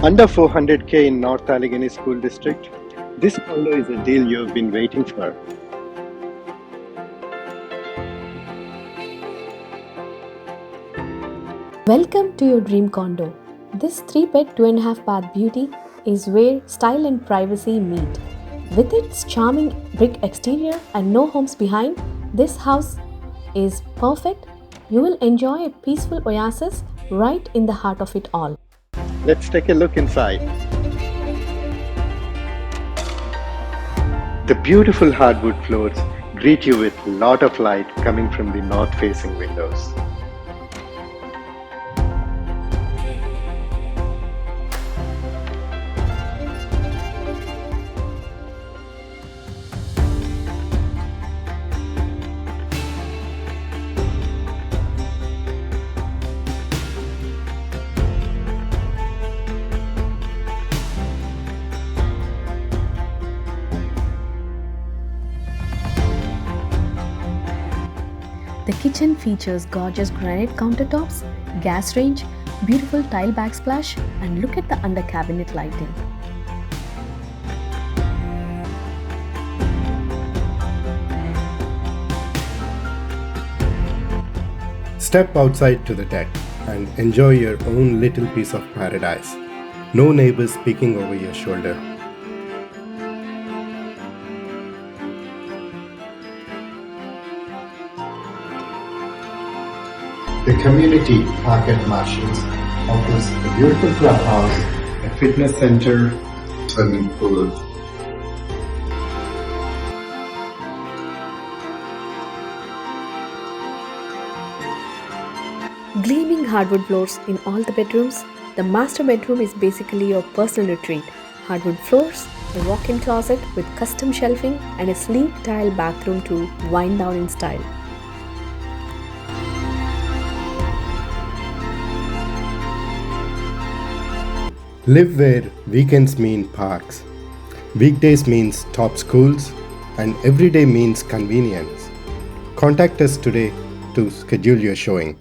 Under 400K in North Allegheny School District, this condo is a deal you've been waiting for. Welcome to your dream condo. This 3-bed, 2.5-bath beauty is where style and privacy meet. With its charming brick exterior and no homes behind, this house is perfect. You will enjoy a peaceful oasis right in the heart of it all. Let's take a look inside. The beautiful hardwood floors greet you with a lot of light coming from the north-facing windows. The kitchen features gorgeous granite countertops, gas range, beautiful tile backsplash, and look at the under cabinet lighting. Step outside to the deck and enjoy your own little piece of paradise. No neighbors peeking over your shoulder. The community park at Marshalls offers a beautiful clubhouse, a fitness center, swimming pool. Gleaming hardwood floors in all the bedrooms. The master bedroom is basically your personal retreat. Hardwood floors, a walk-in closet with custom shelving, and a sleek tile bathroom to wind down in style. Live where weekends mean parks, weekdays means top schools, and every day means convenience. Contact us today to schedule your showing.